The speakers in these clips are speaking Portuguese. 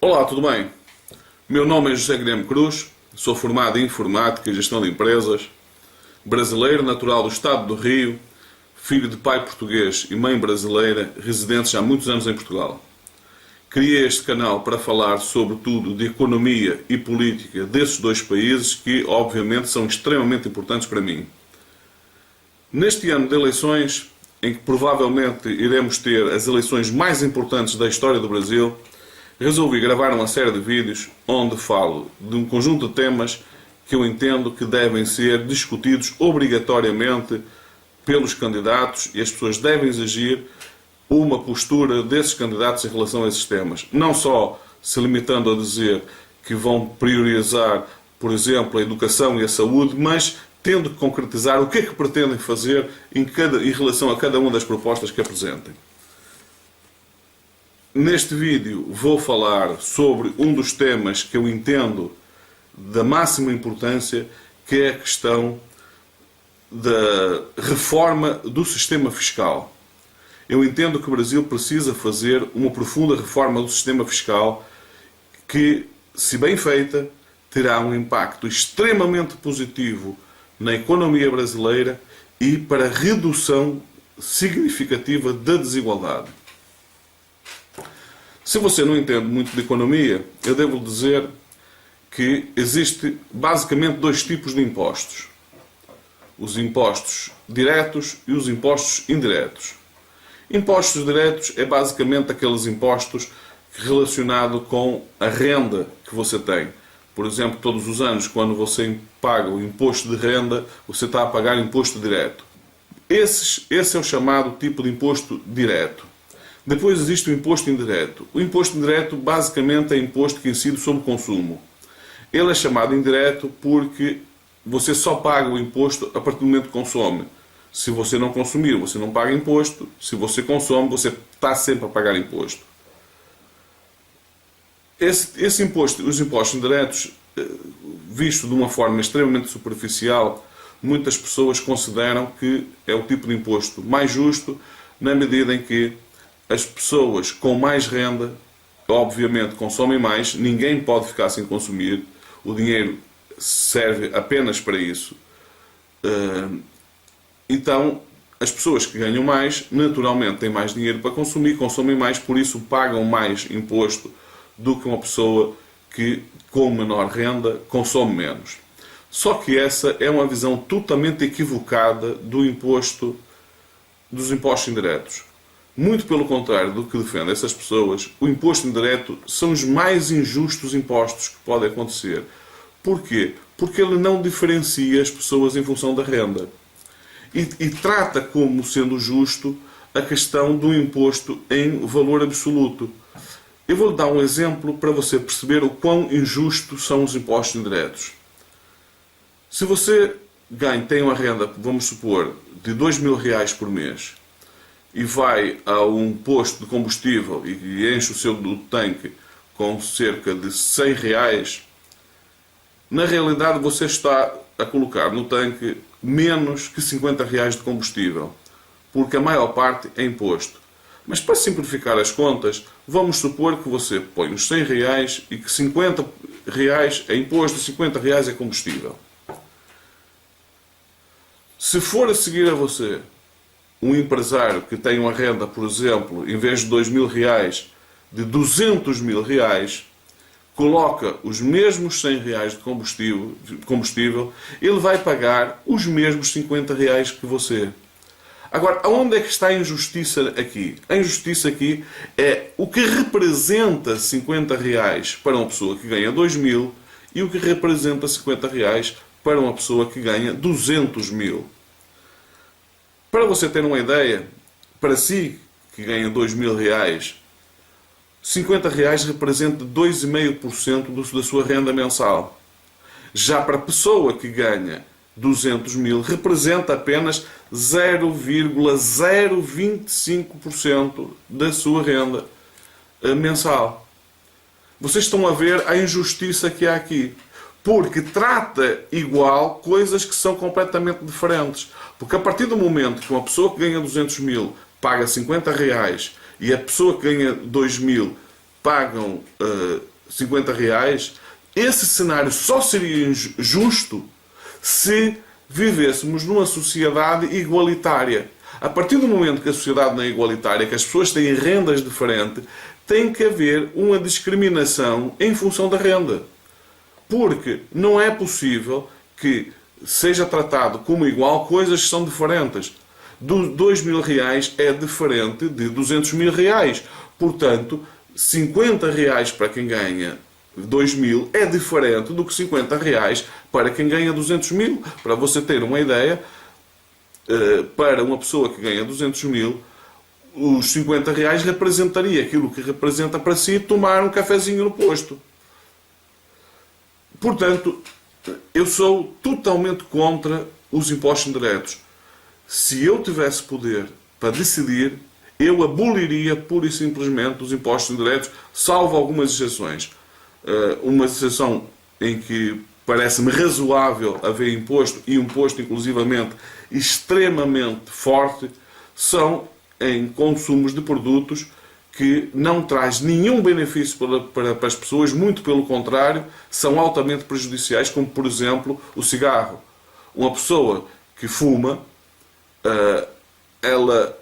Olá, tudo bem? Meu nome é José Guilherme Cruz, sou formado em Informática e Gestão de Empresas, brasileiro natural do Estado do Rio, filho de pai português e mãe brasileira, residentes há muitos anos em Portugal. Criei este canal para falar sobre tudo de economia e política desses dois países que, obviamente, são extremamente importantes para mim. Neste ano de eleições, em que provavelmente iremos ter as eleições mais importantes da história do Brasil, resolvi gravar uma série de vídeos onde falo de um conjunto de temas que eu entendo que devem ser discutidos obrigatoriamente pelos candidatos e as pessoas devem exigir uma postura desses candidatos em relação a esses temas. Não só se limitando a dizer que vão priorizar, por exemplo, a educação e a saúde, mas tendo que concretizar o que é que pretendem fazer em relação a cada uma das propostas que apresentem. Neste vídeo vou falar sobre um dos temas que eu entendo da máxima importância, que é a questão da reforma do sistema fiscal. Eu entendo que o Brasil precisa fazer uma profunda reforma do sistema fiscal que, se bem feita, terá um impacto extremamente positivo na economia brasileira e para a redução significativa da desigualdade. Se você não entende muito de economia, eu devo dizer que existe basicamente dois tipos de impostos. Os impostos diretos e os impostos indiretos. Impostos diretos é basicamente aqueles impostos relacionados com a renda que você tem. Por exemplo, todos os anos, quando você paga o imposto de renda, você está a pagar imposto direto. Esse é o chamado tipo de imposto direto. Depois existe o imposto indireto. O imposto indireto basicamente é imposto que incide sobre o consumo. Ele é chamado indireto porque você só paga o imposto a partir do momento que consome. Se você não consumir, você não paga imposto. Se você consome, você está sempre a pagar imposto. Esse imposto, os impostos indiretos, visto de uma forma extremamente superficial, muitas pessoas consideram que é o tipo de imposto mais justo, na medida em que as pessoas com mais renda, obviamente, consomem mais, ninguém pode ficar sem consumir, o dinheiro serve apenas para isso. Então, as pessoas que ganham mais, naturalmente, têm mais dinheiro para consumir, consomem mais, por isso pagam mais imposto do que uma pessoa que, com menor renda, consome menos. Só que essa é uma visão totalmente equivocada dos impostos indiretos. Muito pelo contrário do que defendem essas pessoas, o imposto indireto são os mais injustos impostos que podem acontecer. Porquê? Porque ele não diferencia as pessoas em função da renda. E trata como sendo justo a questão do imposto em valor absoluto. Eu vou-lhe dar um exemplo para você perceber o quão injustos são os impostos indiretos. Se você tem uma renda, vamos supor, de 2.000 reais por mês, e vai a um posto de combustível e enche o seu tanque com cerca de 100 reais, na realidade você está a colocar no tanque menos que 50 reais de combustível, porque a maior parte é imposto. Mas para simplificar as contas, vamos supor que você põe os 100 reais e que 50 reais é imposto e 50 reais é combustível. Se for a seguir a você um empresário que tem uma renda, por exemplo, em vez de 2.000 reais, de 200.000 reais, coloca os mesmos 100 reais de combustível, ele vai pagar os mesmos 50 reais que você. Agora, aonde é que está a injustiça aqui? A injustiça aqui é o que representa 50 reais para uma pessoa que ganha 2.000 e o que representa 50 reais para uma pessoa que ganha 200.000. Para você ter uma ideia, para si que ganha 2.000 reais, 50 reais representa 2,5% da sua renda mensal. Já para a pessoa que ganha 200.000, representa apenas 0,025% da sua renda mensal. Vocês estão a ver a injustiça que há aqui. Porque trata igual coisas que são completamente diferentes. Porque a partir do momento que uma pessoa que ganha 200.000 paga 50 reais e a pessoa que ganha 2.000 pagam 50 reais, esse cenário só seria justo se vivêssemos numa sociedade igualitária. A partir do momento que a sociedade não é igualitária, que as pessoas têm rendas diferentes, tem que haver uma discriminação em função da renda. Porque não é possível que seja tratado como igual coisas que são diferentes. 2.000 reais é diferente de 200.000 reais. Portanto, 50 reais para quem ganha 2.000 é diferente do que 50 reais para quem ganha 200.000. Para você ter uma ideia, para uma pessoa que ganha 200.000, os 50 reais representaria aquilo que representa para si tomar um cafezinho no posto. Portanto, eu sou totalmente contra os impostos indiretos. Se eu tivesse poder para decidir, eu aboliria pura e simplesmente os impostos indiretos, salvo algumas exceções. Uma exceção em que parece-me razoável haver imposto, e um imposto inclusivamente extremamente forte, são em consumos de produtos que não traz nenhum benefício para as pessoas, muito pelo contrário, são altamente prejudiciais, como por exemplo o cigarro. Uma pessoa que fuma, ela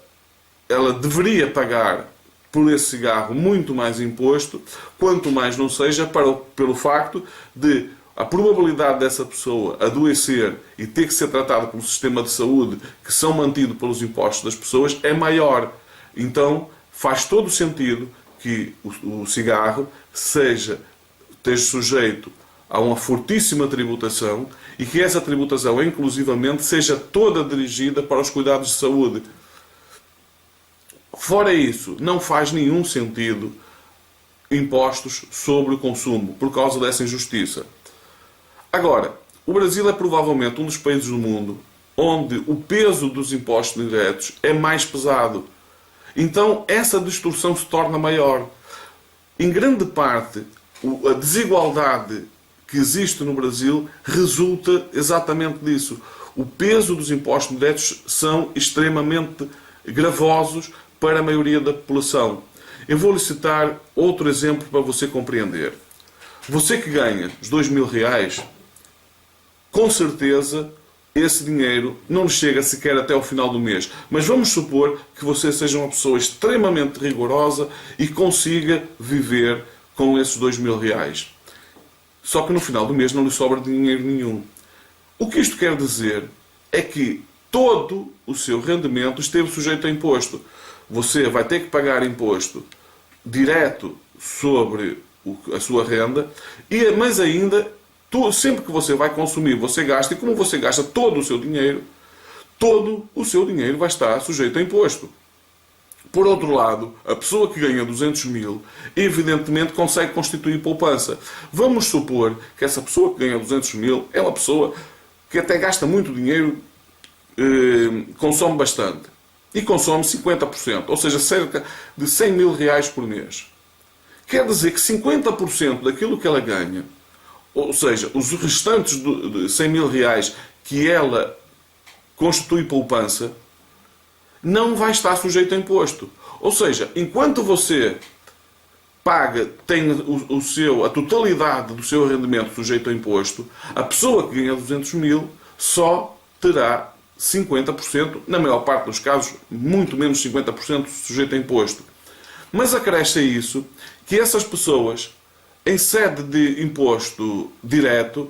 deveria pagar por esse cigarro muito mais imposto, quanto mais não seja pelo facto de a probabilidade dessa pessoa adoecer e ter que ser tratada pelo sistema de saúde, que são mantidos pelos impostos das pessoas, é maior. Então, faz todo o sentido que o cigarro esteja sujeito a uma fortíssima tributação e que essa tributação, inclusivamente, seja toda dirigida para os cuidados de saúde. Fora isso, não faz nenhum sentido impostos sobre o consumo, por causa dessa injustiça. Agora, o Brasil é provavelmente um dos países do mundo onde o peso dos impostos diretos é mais pesado. Então, essa distorção se torna maior. Em grande parte, a desigualdade que existe no Brasil resulta exatamente disso. O peso dos impostos diretos são extremamente gravosos para a maioria da população. Eu vou-lhe citar outro exemplo para você compreender. Você que ganha os 2.000 reais, com certeza esse dinheiro não lhe chega sequer até ao final do mês. Mas vamos supor que você seja uma pessoa extremamente rigorosa e consiga viver com esses 2.000 reais. Só que no final do mês não lhe sobra dinheiro nenhum. O que isto quer dizer é que todo o seu rendimento esteve sujeito a imposto. Você vai ter que pagar imposto direto sobre a sua renda, mas ainda, sempre que você vai consumir, você gasta, e como você gasta todo o seu dinheiro vai estar sujeito a imposto. Por outro lado, a pessoa que ganha 200.000, evidentemente consegue constituir poupança. Vamos supor que essa pessoa que ganha 200.000 é uma pessoa que até gasta muito dinheiro, consome bastante. E consome 50%, ou seja, cerca de 100.000 reais por mês. Quer dizer que 50% daquilo que ela ganha, ou seja, os restantes de 100.000 reais que ela constitui poupança, não vai estar sujeito a imposto. Ou seja, enquanto você tem a totalidade do seu rendimento sujeito a imposto, a pessoa que ganha 200.000 só terá 50%, na maior parte dos casos, muito menos 50% sujeito a imposto. Mas acresce a isso que essas pessoas, em sede de imposto direto,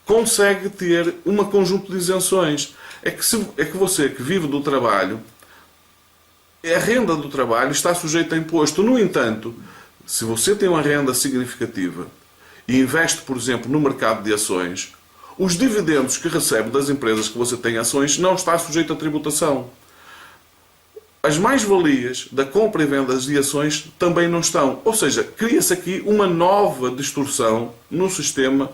conseguem ter um conjunto de isenções. É que você que vive do trabalho, a renda do trabalho está sujeita a imposto. No entanto, se você tem uma renda significativa e investe, por exemplo, no mercado de ações, os dividendos que recebe das empresas que você tem ações não está sujeito a tributação. As mais-valias da compra e venda de ações também não estão. Ou seja, cria-se aqui uma nova distorção no sistema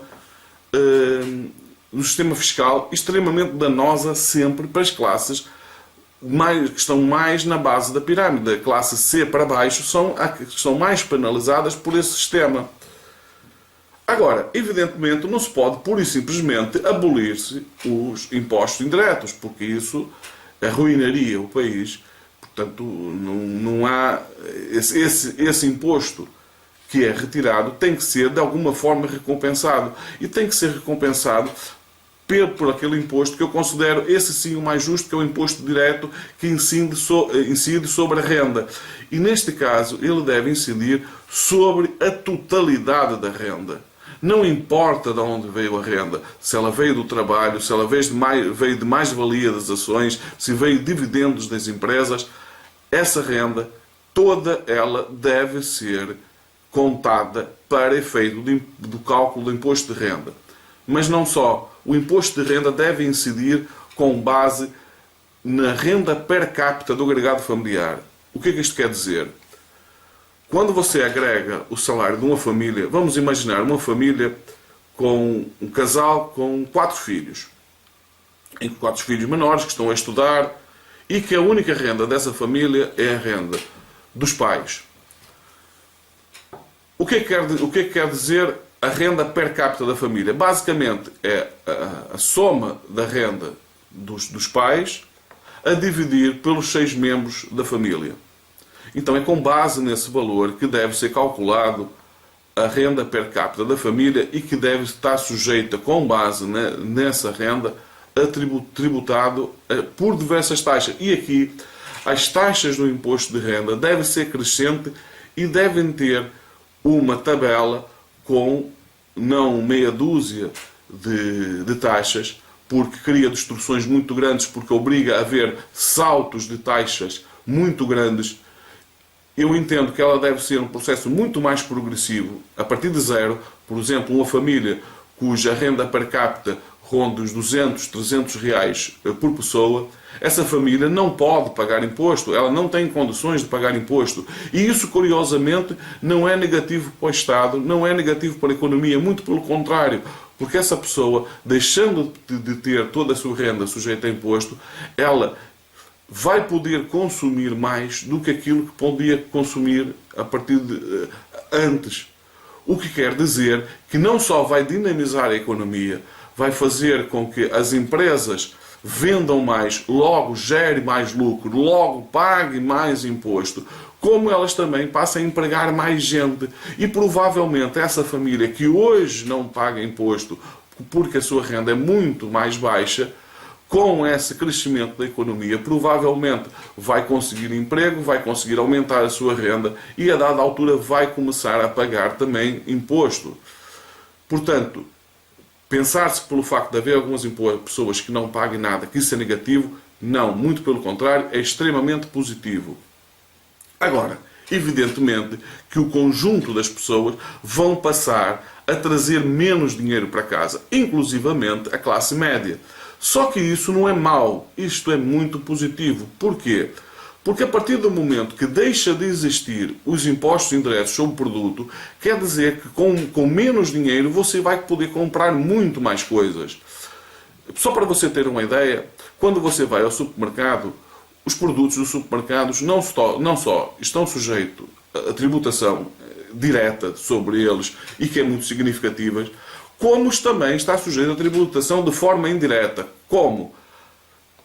fiscal, extremamente danosa sempre para as classes que estão mais na base da pirâmide. A classe C para baixo são mais penalizadas por esse sistema. Agora, evidentemente, não se pode pura e simplesmente abolir-se os impostos indiretos, porque isso arruinaria o país. Portanto, não há esse imposto que é retirado tem que ser de alguma forma recompensado. E tem que ser recompensado por aquele imposto que eu considero esse sim o mais justo, que é o imposto direto que incide sobre a renda. E neste caso ele deve incidir sobre a totalidade da renda. Não importa de onde veio a renda, se ela veio do trabalho, se ela veio de mais-valia das ações, se veio de dividendos das empresas, essa renda, toda ela deve ser contada para efeito do cálculo do imposto de renda. Mas não só. O imposto de renda deve incidir com base na renda per capita do agregado familiar. O que é que isto quer dizer? Quando você agrega o salário de uma família, vamos imaginar uma família com um casal com 4 filhos, em 4 filhos menores que estão a estudar e que a única renda dessa família é a renda dos pais. O que é que quer dizer a renda per capita da família? Basicamente é a soma da renda dos pais a dividir pelos 6 membros da família. Então é com base nesse valor que deve ser calculado a renda per capita da família e que deve estar sujeita, com base nessa renda, a tributado por diversas taxas. E aqui as taxas do imposto de renda devem ser crescentes e devem ter uma tabela com não meia dúzia de taxas, porque cria distorções muito grandes, porque obriga a haver saltos de taxas muito grandes. Eu entendo que ela deve ser um processo muito mais progressivo, a partir de zero. Por exemplo, uma família cuja renda per capita ronda os 200, 300 reais por pessoa, essa família não pode pagar imposto, ela não tem condições de pagar imposto. E isso, curiosamente, não é negativo para o Estado, não é negativo para a economia, muito pelo contrário, porque essa pessoa, deixando de ter toda a sua renda sujeita a imposto, ela vai poder consumir mais do que aquilo que podia consumir a partir de antes. O que quer dizer que não só vai dinamizar a economia, vai fazer com que as empresas vendam mais, logo gere mais lucro, logo pague mais imposto, como elas também passam a empregar mais gente. E provavelmente essa família que hoje não paga imposto porque a sua renda é muito mais baixa, com esse crescimento da economia, provavelmente vai conseguir emprego, vai conseguir aumentar a sua renda e a dada altura vai começar a pagar também imposto. Portanto, pensar-se que pelo facto de haver algumas pessoas que não paguem nada, que isso é negativo, não, muito pelo contrário, é extremamente positivo. Agora, evidentemente que o conjunto das pessoas vão passar a trazer menos dinheiro para casa, inclusivamente a classe média. Só que isso não é mau, isto é muito positivo. Porquê? Porque a partir do momento que deixa de existir os impostos indiretos sobre o produto, quer dizer que com menos dinheiro você vai poder comprar muito mais coisas. Só para você ter uma ideia, quando você vai ao supermercado, os produtos dos supermercados não só estão sujeitos a tributação direta sobre eles, e que é muito significativa, como também está sujeito a tributação de forma indireta. Como?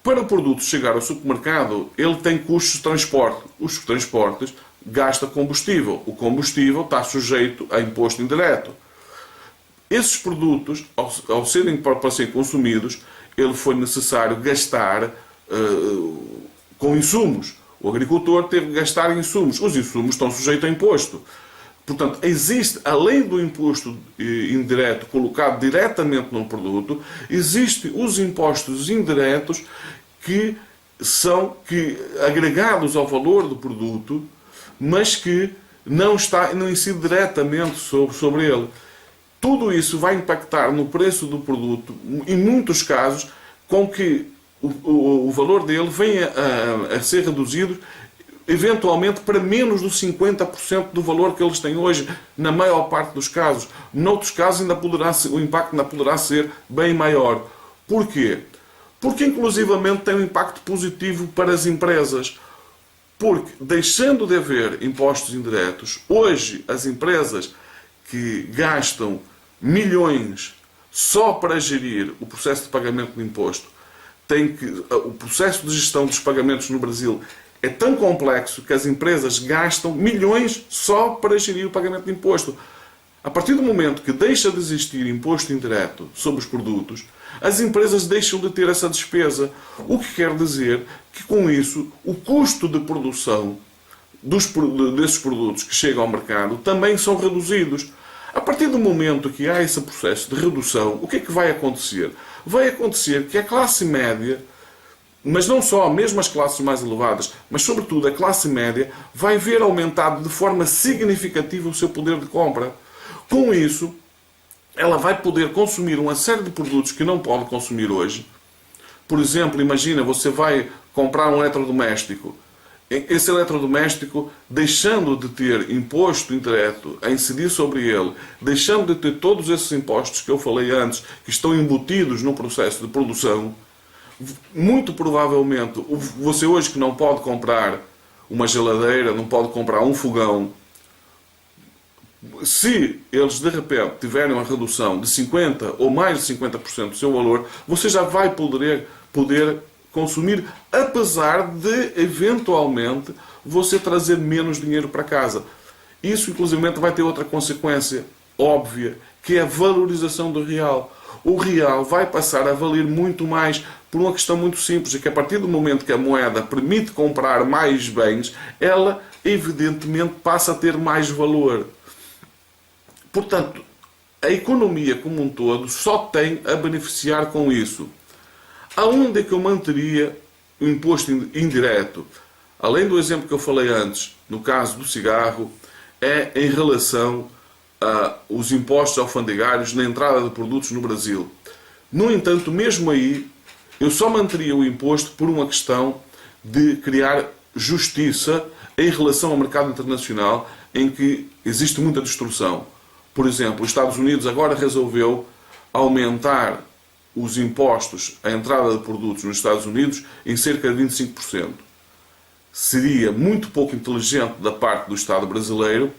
Para o produto chegar ao supermercado, ele tem custos de transporte. Os transportes gastam combustível. O combustível está sujeito a imposto indireto. Esses produtos, ao serem para serem consumidos, ele foi necessário gastar com insumos. O agricultor teve que gastar insumos. Os insumos estão sujeitos a imposto. Portanto, existe, além do imposto indireto colocado diretamente no produto, existem os impostos indiretos que são agregados ao valor do produto, mas que não incidem diretamente sobre ele. Tudo isso vai impactar no preço do produto, em muitos casos, com que o valor dele venha a ser reduzido eventualmente para menos do 50% do valor que eles têm hoje, na maior parte dos casos. Noutros casos o impacto ainda poderá ser bem maior. Porquê? Porque inclusivamente tem um impacto positivo para as empresas. Porque, deixando de haver impostos indiretos, hoje as empresas que gastam milhões só para gerir o processo de pagamento de imposto, o processo de gestão dos pagamentos no Brasil É tão complexo que as empresas gastam milhões só para gerir o pagamento de imposto. A partir do momento que deixa de existir imposto indireto sobre os produtos, as empresas deixam de ter essa despesa. O que quer dizer que, com isso, o custo de produção desses produtos que chegam ao mercado também são reduzidos. A partir do momento que há esse processo de redução, o que é que vai acontecer? Vai acontecer que a classe média, mas não só, mesmo as classes mais elevadas, mas sobretudo a classe média, vai ver aumentado de forma significativa o seu poder de compra. Com isso, ela vai poder consumir uma série de produtos que não pode consumir hoje. Por exemplo, imagina, você vai comprar um eletrodoméstico. Esse eletrodoméstico, deixando de ter imposto indireto a incidir sobre ele, deixando de ter todos esses impostos que eu falei antes, que estão embutidos no processo de produção, muito provavelmente, você hoje que não pode comprar uma geladeira, não pode comprar um fogão, se eles de repente tiverem uma redução de 50% ou mais de 50% do seu valor, você já vai poder consumir, apesar de eventualmente você trazer menos dinheiro para casa. Isso inclusive vai ter outra consequência óbvia, que é a valorização do real. O real vai passar a valer muito mais por uma questão muito simples, é que a partir do momento que a moeda permite comprar mais bens, ela evidentemente passa a ter mais valor. Portanto, a economia como um todo só tem a beneficiar com isso. Aonde é que eu manteria o imposto indireto? Além do exemplo que eu falei antes, no caso do cigarro, é em relação aos impostos alfandegários na entrada de produtos no Brasil. No entanto, mesmo aí, eu só manteria o imposto por uma questão de criar justiça em relação ao mercado internacional, em que existe muita distorção. Por exemplo, os Estados Unidos agora resolveu aumentar os impostos à entrada de produtos nos Estados Unidos em cerca de 25%. Seria muito pouco inteligente da parte do Estado brasileiro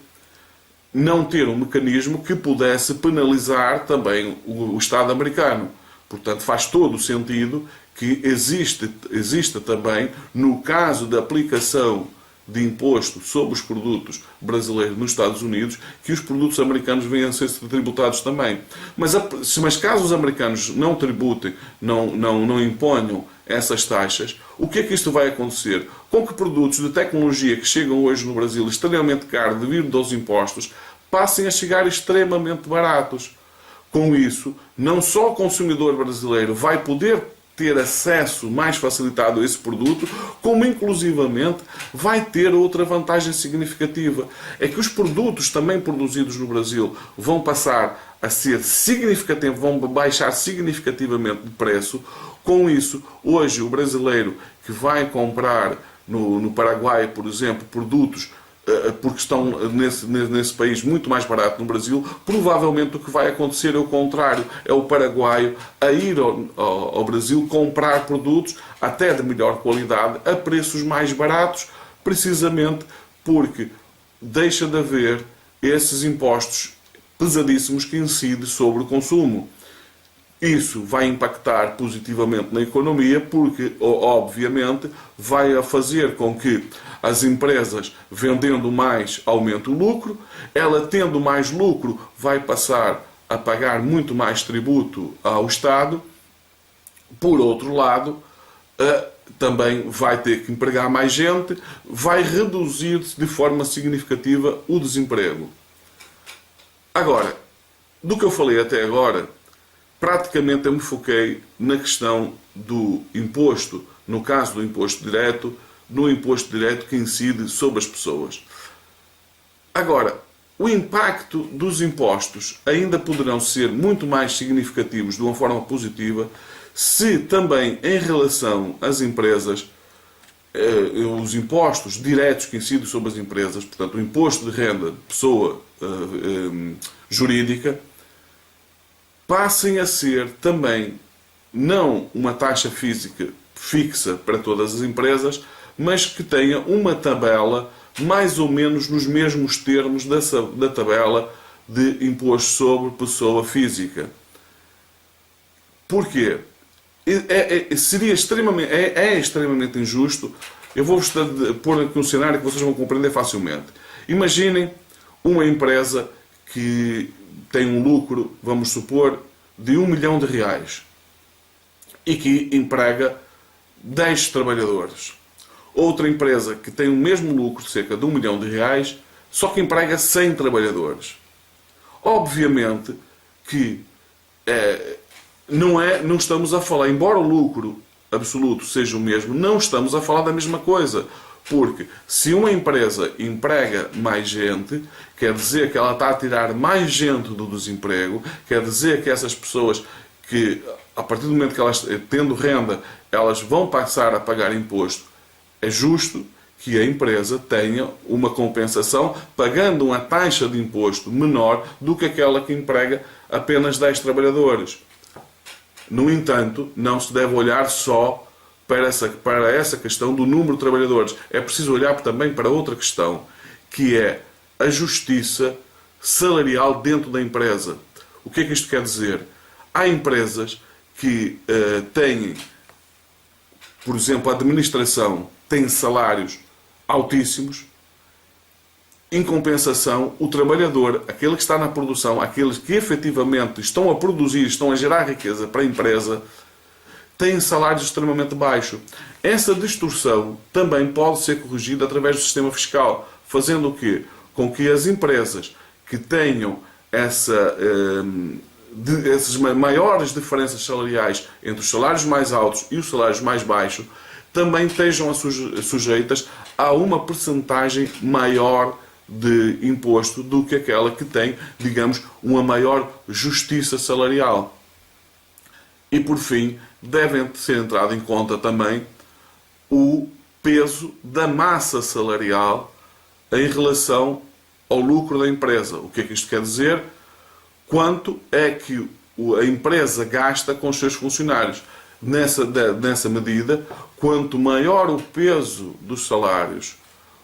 não ter um mecanismo que pudesse penalizar também o Estado americano. Portanto, faz todo o sentido que exista também, no caso da aplicação de imposto sobre os produtos brasileiros nos Estados Unidos, que os produtos americanos venham a ser tributados também. Mas caso os americanos não tributem, não imponham essas taxas, o que é que isto vai acontecer? Com que produtos de tecnologia que chegam hoje no Brasil extremamente caros devido aos impostos, passem a chegar extremamente baratos. Com isso, não só o consumidor brasileiro vai poder ter acesso mais facilitado a esse produto, como inclusivamente vai ter outra vantagem significativa. É que os produtos também produzidos no Brasil vão passar a ser significativos, vão baixar significativamente de preço. Com isso, hoje o brasileiro que vai comprar no Paraguai, por exemplo, produtos porque estão nesse país muito mais barato no Brasil, provavelmente o que vai acontecer é o contrário. É o paraguaio a ir ao Brasil comprar produtos até de melhor qualidade a preços mais baratos, precisamente porque deixa de haver esses impostos pesadíssimos que incidem sobre o consumo. Isso vai impactar positivamente na economia porque, obviamente, vai fazer com que as empresas, vendendo mais, aumentem o lucro. Ela, tendo mais lucro, vai passar a pagar muito mais tributo ao Estado. Por outro lado, também vai ter que empregar mais gente, vai reduzir-se de forma significativa o desemprego. Agora, do que eu falei até agora, praticamente eu me foquei na questão do imposto, no caso do imposto direto, no imposto direto que incide sobre as pessoas. Agora, o impacto dos impostos ainda poderão ser muito mais significativos de uma forma positiva se também em relação às empresas, os impostos diretos que incidem sobre as empresas, portanto o imposto de renda de pessoa jurídica, passem a ser também não uma taxa física fixa para todas as empresas, mas que tenha uma tabela mais ou menos nos mesmos termos da tabela de imposto sobre pessoa física. Porquê? É extremamente injusto Eu vou-vos pôr aqui um cenário que vocês vão compreender facilmente. Imaginem uma empresa que tem um lucro, vamos supor, de R$1 milhão e que emprega 10 trabalhadores. Outra empresa que tem o mesmo lucro de cerca de R$1 milhão, só que emprega 100 trabalhadores. Obviamente que não estamos a falar, embora o lucro absoluto seja o mesmo, não estamos a falar da mesma coisa. Porque se uma empresa emprega mais gente, quer dizer que ela está a tirar mais gente do desemprego, quer dizer que essas pessoas que, a partir do momento que elas, tendo renda, elas vão passar a pagar imposto, é justo que a empresa tenha uma compensação pagando uma taxa de imposto menor do que aquela que emprega apenas 10 trabalhadores. No entanto, não se deve olhar só para essa questão do número de trabalhadores. É preciso olhar também para outra questão, que é a justiça salarial dentro da empresa. O que é que isto quer dizer? Há empresas que têm, por exemplo, a administração tem salários altíssimos. Em compensação, o trabalhador, aquele que está na produção, aqueles que efetivamente estão a produzir, estão a gerar riqueza para a empresa, têm salários extremamente baixos. Essa distorção também pode ser corrigida através do sistema fiscal, fazendo o quê? Com que as empresas que tenham essas maiores diferenças salariais entre os salários mais altos e os salários mais baixos também estejam sujeitas a uma percentagem maior de imposto do que aquela que tem, digamos, uma maior justiça salarial. E, por fim, devem ser entrado em conta também o peso da massa salarial em relação ao lucro da empresa. O que é que isto quer dizer? Quanto é que a empresa gasta com os seus funcionários? Nessa medida, quanto maior o peso dos salários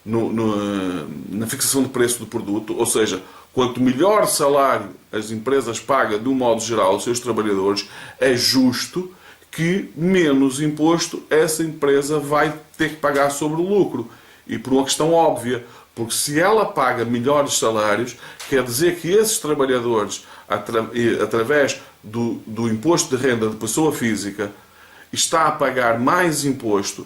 na fixação de preço do produto, ou seja, quanto melhor salário as empresas pagam de um modo geral aos seus trabalhadores, é justo que menos imposto essa empresa vai ter que pagar sobre o lucro. E por uma questão óbvia, porque se ela paga melhores salários, quer dizer que esses trabalhadores, através do imposto de renda de pessoa física, está a pagar mais imposto.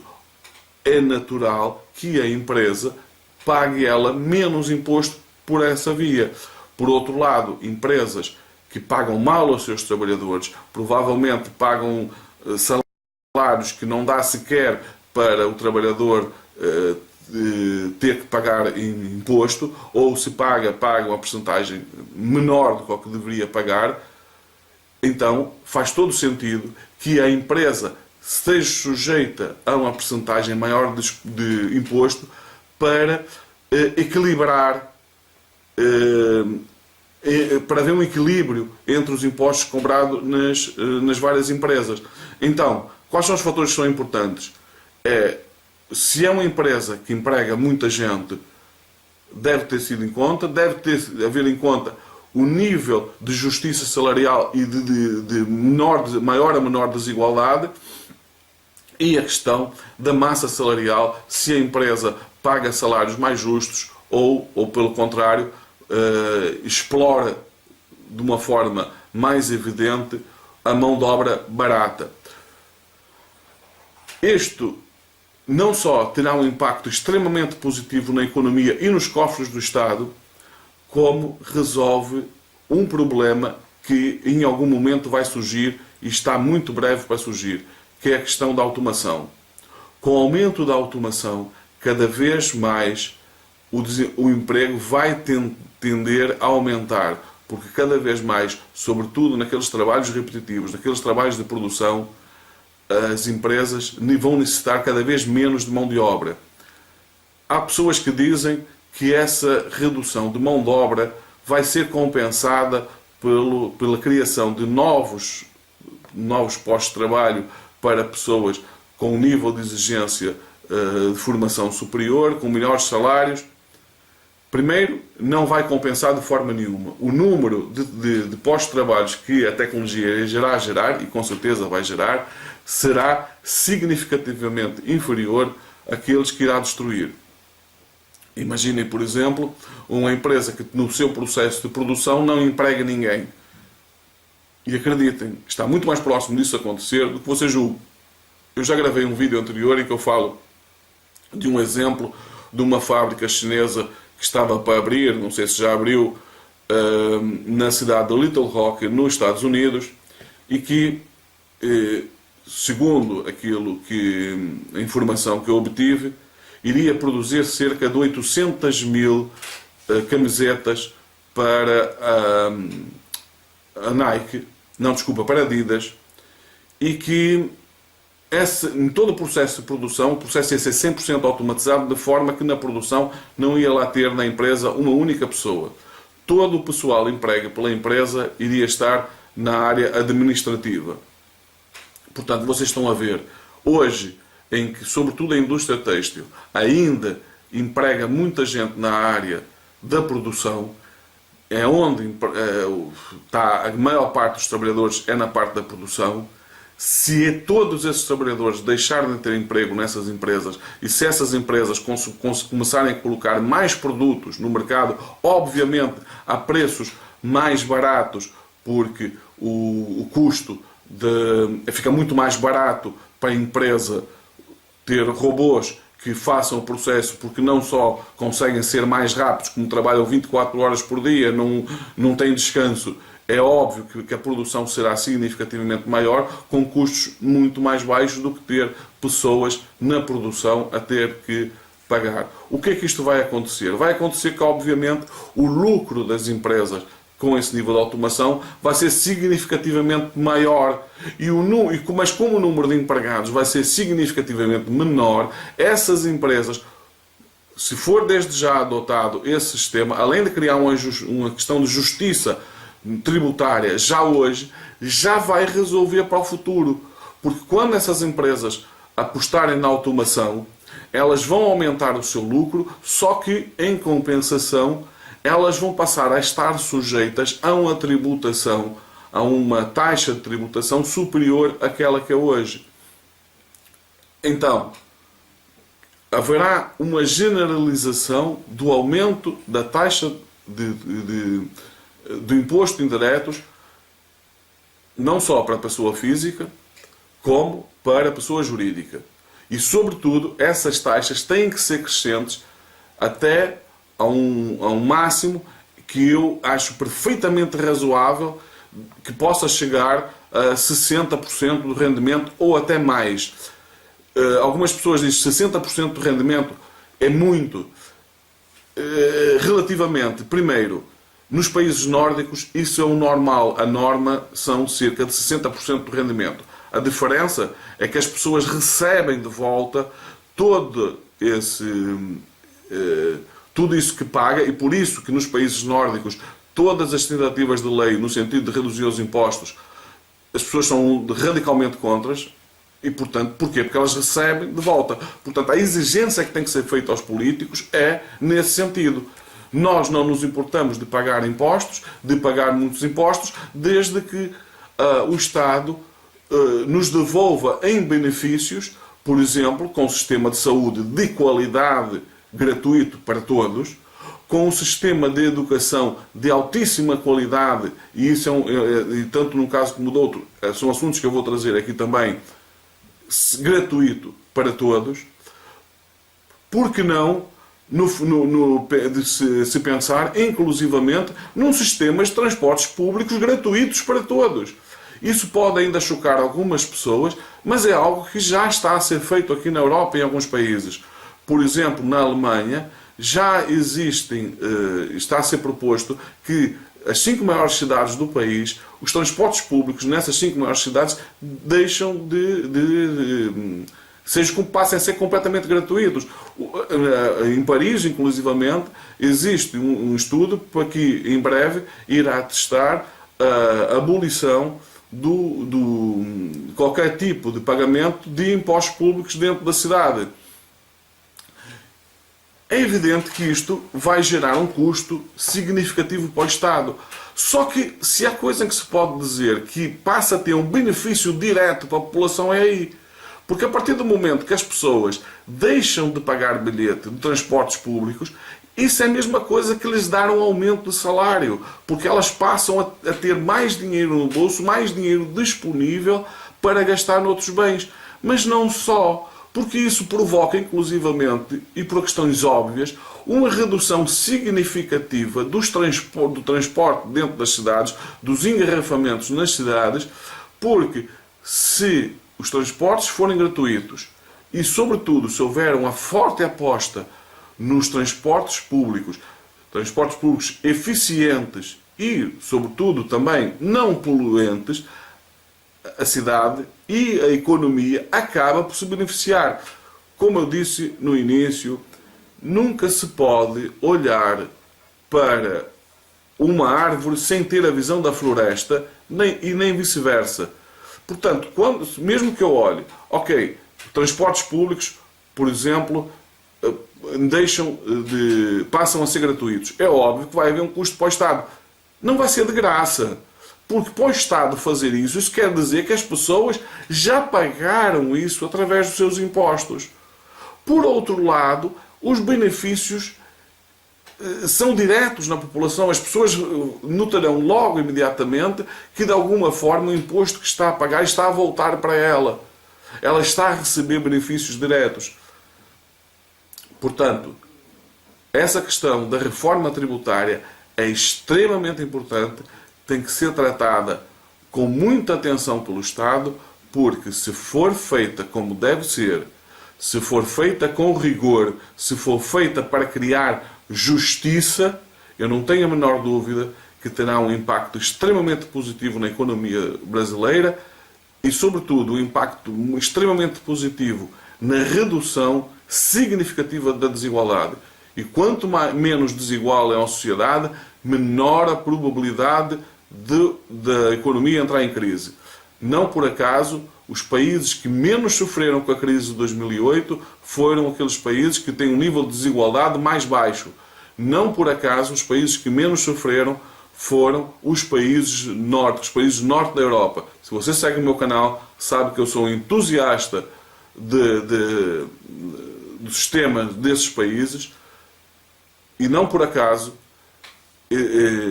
É natural que a empresa pague ela menos imposto por essa via. Por outro lado, empresas que pagam mal aos seus trabalhadores, provavelmente pagam salários que não dá sequer para o trabalhador ter que pagar imposto, ou se paga uma porcentagem menor do que deveria pagar. Então faz todo o sentido que a empresa esteja sujeita a uma porcentagem maior de imposto para equilibrar, para haver um equilíbrio entre os impostos cobrados nas várias empresas. Então, quais são os fatores que são importantes? Se é uma empresa que emprega muita gente, deve ter sido em conta, haver em conta o nível de justiça salarial e de maior a menor desigualdade, e a questão da massa salarial, se a empresa paga salários mais justos ou pelo contrário, explora de uma forma mais evidente a mão de obra barata. Isto não só terá um impacto extremamente positivo na economia e nos cofres do Estado, como resolve um problema que em algum momento vai surgir e está muito breve para surgir, que é a questão da automação. Com o aumento da automação, cada vez mais o emprego vai tender a aumentar, porque cada vez mais, sobretudo naqueles trabalhos repetitivos, naqueles trabalhos de produção, as empresas vão necessitar cada vez menos de mão de obra. Há pessoas que dizem que essa redução de mão de obra vai ser compensada pela criação de novos postos de trabalho para pessoas com um nível de exigência de formação superior, com melhores salários. Primeiro, não vai compensar de forma nenhuma. O número de postos de trabalho que a tecnologia irá gerar, e com certeza vai gerar, será significativamente inferior aqueles que irá destruir. Imaginem, por exemplo, uma empresa que no seu processo de produção não emprega ninguém. E acreditem, está muito mais próximo disso acontecer do que você julga. Eu já gravei um vídeo anterior em que eu falo de um exemplo de uma fábrica chinesa que estava para abrir, não sei se já abriu, na cidade de Little Rock, nos Estados Unidos, e que, segundo a informação que eu obtive, iria produzir cerca de 800 mil camisetas para a Nike, não, desculpa, para a Adidas, e que em todo o processo de produção, o processo ia ser 100% automatizado, de forma que na produção não ia lá ter na empresa uma única pessoa. Todo o pessoal emprego pela empresa iria estar na área administrativa. Portanto, vocês estão a ver, hoje, em que, sobretudo a indústria têxtil, ainda emprega muita gente na área da produção, é onde está a maior parte dos trabalhadores, é na parte da produção. Se todos esses trabalhadores deixarem de ter emprego nessas empresas e se essas empresas começarem a colocar mais produtos no mercado, obviamente a preços mais baratos, porque o custo fica muito mais barato para a empresa ter robôs que façam o processo, porque não só conseguem ser mais rápidos, como trabalham 24 horas por dia, não têm descanso. É óbvio que a produção será significativamente maior, com custos muito mais baixos do que ter pessoas na produção a ter que pagar. O que é que isto vai acontecer? Vai acontecer que, obviamente, o lucro das empresas com esse nível de automação vai ser significativamente maior. Mas como o número de empregados vai ser significativamente menor, essas empresas, se for desde já adotado esse sistema, além de criar uma questão de justiça tributária já hoje, já vai resolver para o futuro. Porque quando essas empresas apostarem na automação, elas vão aumentar o seu lucro, só que, em compensação, elas vão passar a estar sujeitas a uma tributação, a uma taxa de tributação superior àquela que é hoje. Então, haverá uma generalização do aumento da taxa do imposto de indiretos, não só para a pessoa física, como para a pessoa jurídica. E, sobretudo, essas taxas têm que ser crescentes até a um máximo que eu acho perfeitamente razoável, que possa chegar a 60% do rendimento ou até mais. Algumas pessoas dizem que 60% do rendimento é muito. Relativamente, primeiro, nos países nórdicos isso é o normal. A norma são cerca de 60% do rendimento. A diferença é que as pessoas recebem de volta tudo isso que paga, e por isso que nos países nórdicos todas as tentativas de lei no sentido de reduzir os impostos, as pessoas são radicalmente contras. E, portanto, porquê? Porque elas recebem de volta. Portanto, a exigência que tem que ser feita aos políticos é nesse sentido. Nós não nos importamos de pagar impostos, de pagar muitos impostos, desde que o Estado nos devolva em benefícios, por exemplo, com um sistema de saúde de qualidade gratuito para todos, com um sistema de educação de altíssima qualidade, e isso e tanto num caso como no outro, são assuntos que eu vou trazer aqui também, gratuito para todos. Por que não se pensar inclusivamente num sistema de transportes públicos gratuitos para todos? Isso pode ainda chocar algumas pessoas, mas é algo que já está a ser feito aqui na Europa e em alguns países. Por exemplo, na Alemanha já está a ser proposto que as 5 maiores cidades do país, os transportes públicos nessas 5 maiores cidades passem a ser completamente gratuitos. Em Paris, inclusivamente, existe um estudo para que em breve irá testar a abolição de qualquer tipo de pagamento de impostos públicos dentro da cidade. É evidente que isto vai gerar um custo significativo para o Estado. Só que, se há coisa em que se pode dizer que passa a ter um benefício direto para a população, é aí. Porque a partir do momento que as pessoas deixam de pagar bilhete de transportes públicos, isso é a mesma coisa que lhes dar um aumento de salário, porque elas passam a ter mais dinheiro no bolso, mais dinheiro disponível para gastar noutros bens. Mas não só, porque isso provoca, inclusivamente, e por questões óbvias, uma redução significativa do transporte dentro das cidades, dos engarrafamentos nas cidades, porque se os transportes forem gratuitos e, sobretudo, se houver uma forte aposta nos transportes públicos eficientes e, sobretudo, também não poluentes, a cidade e a economia acaba por se beneficiar. Como eu disse no início, nunca se pode olhar para uma árvore sem ter a visão da floresta, nem vice-versa. Portanto, mesmo que eu olhe, ok, transportes públicos, por exemplo, passam a ser gratuitos. É óbvio que vai haver um custo para o Estado. Não vai ser de graça. Porque para o Estado fazer isso quer dizer que as pessoas já pagaram isso através dos seus impostos. Por outro lado, os benefícios são diretos na população. As pessoas notarão logo, imediatamente, que de alguma forma o imposto que está a pagar está a voltar para ela. Ela está a receber benefícios diretos. Portanto, essa questão da reforma tributária é extremamente importante, tem que ser tratada com muita atenção pelo Estado, porque se for feita como deve ser, se for feita com rigor, se for feita para criar justiça, eu não tenho a menor dúvida que terá um impacto extremamente positivo na economia brasileira e, sobretudo, um impacto extremamente positivo na redução significativa da desigualdade. E quanto menos desigual é uma sociedade, menor a probabilidade da economia entrar em crise. Não por acaso, os países que menos sofreram com a crise de 2008 foram aqueles países que têm um nível de desigualdade mais baixo. Não por acaso, os países que menos sofreram foram os países norte da Europa. Se você segue o meu canal, sabe que eu sou um entusiasta do sistema desses países, e não por acaso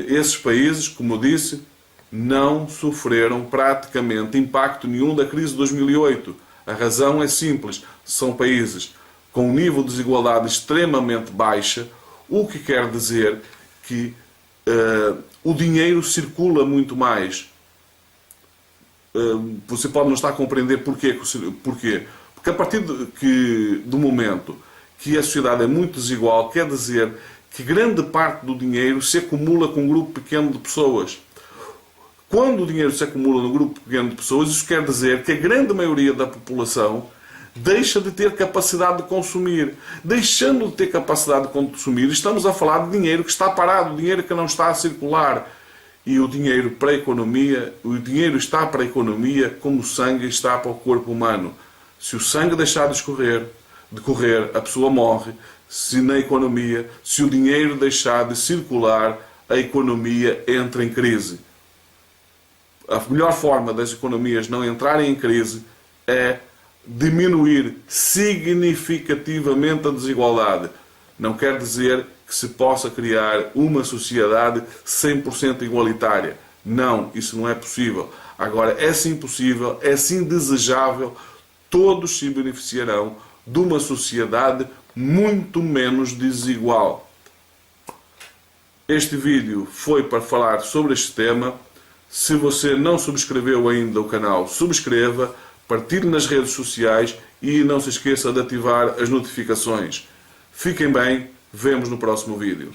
esses países, como eu disse, não sofreram praticamente impacto nenhum da crise de 2008. A razão é simples, são países com um nível de desigualdade extremamente baixa, o que quer dizer que o dinheiro circula muito mais. Você pode não estar a compreender porquê. Porque a partir do momento que a sociedade é muito desigual, quer dizer que grande parte do dinheiro se acumula com um grupo pequeno de pessoas. Quando o dinheiro se acumula num grupo pequeno de pessoas, isso quer dizer que a grande maioria da população deixa de ter capacidade de consumir. Deixando de ter capacidade de consumir, estamos a falar de dinheiro que está parado, dinheiro que não está a circular. E o dinheiro para a economia, o dinheiro está para a economia como o sangue está para o corpo humano. Se o sangue deixar de correr, a pessoa morre. Se na economia, se o dinheiro deixar de circular, a economia entra em crise. A melhor forma das economias não entrarem em crise é diminuir significativamente a desigualdade. Não quer dizer que se possa criar uma sociedade 100% igualitária. Não, isso não é possível. Agora, é sim possível, é sim desejável, todos se beneficiarão de uma sociedade muito menos desigual. Este vídeo foi para falar sobre este tema. Se você não subscreveu ainda o canal, subscreva, partilhe nas redes sociais e não se esqueça de ativar as notificações. Fiquem bem, vemos no próximo vídeo.